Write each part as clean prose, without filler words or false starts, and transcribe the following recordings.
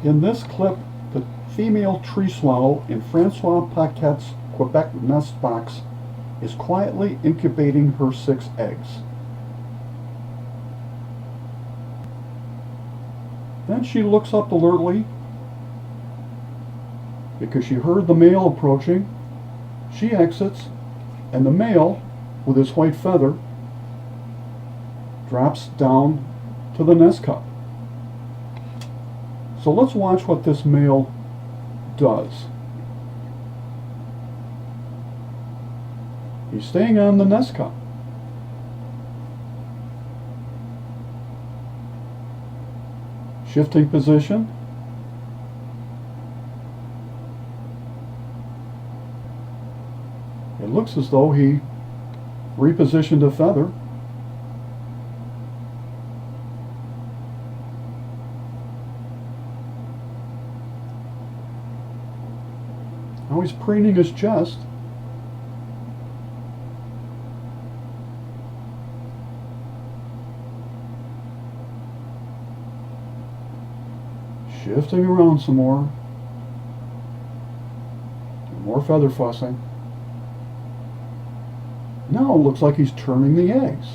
In this clip, the female tree swallow in Francois Paquette's Quebec nest box is quietly incubating her 6 eggs. Then she looks up alertly because she heard the male approaching. She exits, and the male, with his white feather, drops down to the nest cup. So let's watch what this male does. He's staying on the nest cup. Shifting position. It looks as though he repositioned a feather. Now he's preening his chest. Shifting around some more. More feather fussing. Now it looks like he's turning the eggs.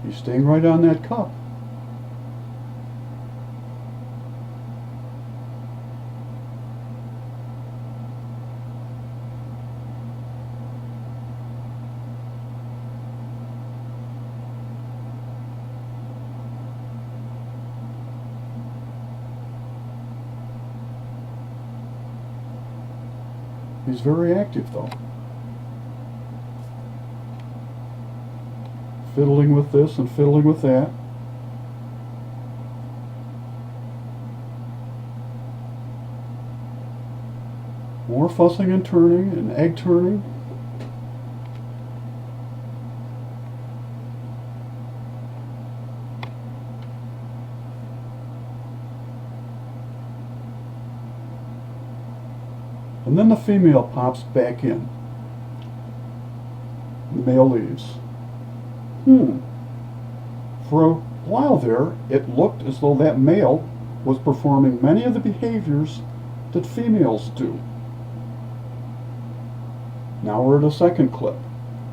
He's staying right on that cup. He's very active though. Fiddling with this and fiddling with that. More fussing and turning and egg turning. And then the female pops back in. The male leaves. For a while there, it looked as though that male was performing many of the behaviors that females do. Now we're at a second clip,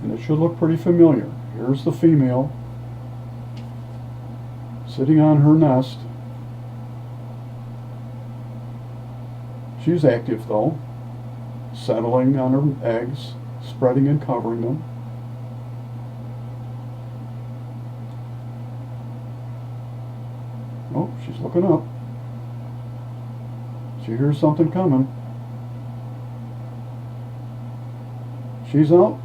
and it should look pretty familiar. Here's the female sitting on her nest. She's active though, settling on her eggs, spreading and covering them. Oh, she's looking up. She hears something coming. She's out,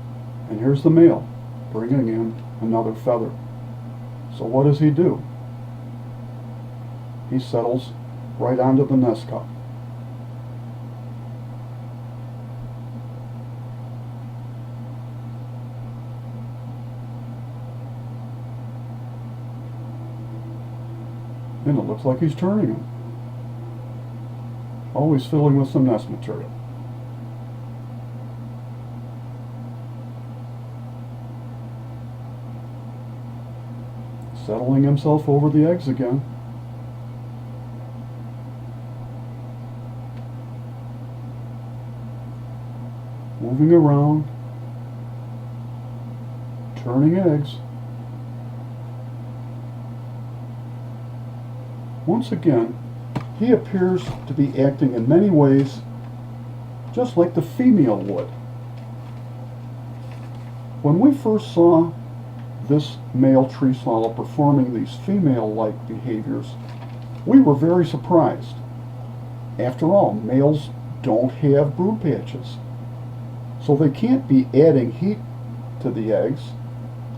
and here's the male, bringing in another feather. So what does he do? He settles right onto the nest cup. And it looks like he's turning them. Always fiddling with some nest material. Settling himself over the eggs again. Moving around. Turning eggs. Once again, he appears to be acting in many ways just like the female would. When we first saw this male tree swallow performing these female-like behaviors, we were very surprised. After all, males don't have brood patches, so they can't be adding heat to the eggs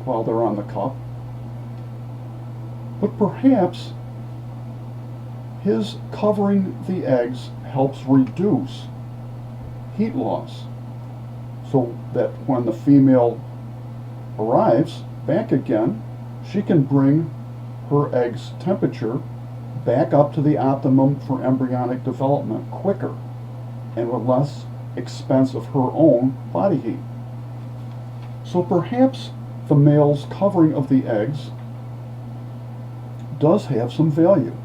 while they're on the cup. But perhaps his covering the eggs helps reduce heat loss, so that when the female arrives back again, she can bring her egg's temperature back up to the optimum for embryonic development quicker and with less expense of her own body heat. So perhaps the male's covering of the eggs does have some value.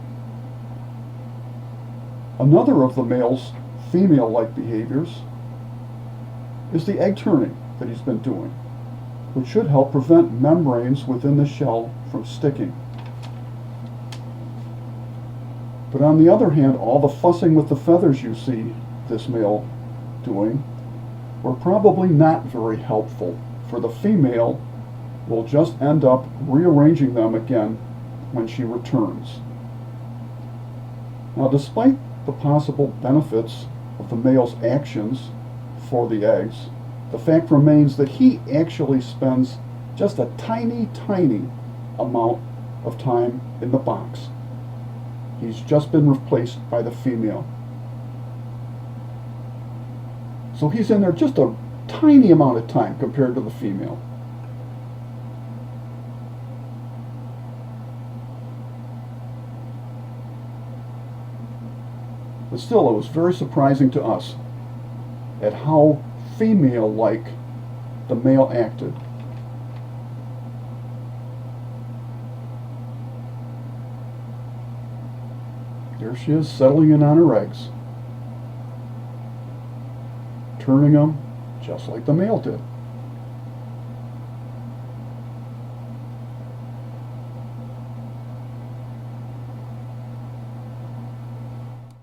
Another of the male's female-like behaviors is the egg turning that he's been doing, which should help prevent membranes within the shell from sticking. But on the other hand, all the fussing with the feathers you see this male doing were probably not very helpful, for the female will just end up rearranging them again when she returns. Now, despite the possible benefits of the male's actions for the eggs, the fact remains that he actually spends just a tiny, tiny amount of time in the box. He's just been replaced by the female. So he's in there just a tiny amount of time compared to the female. But still, it was very surprising to us at how female-like the male acted. There she is, settling in on her eggs, turning them just like the male did.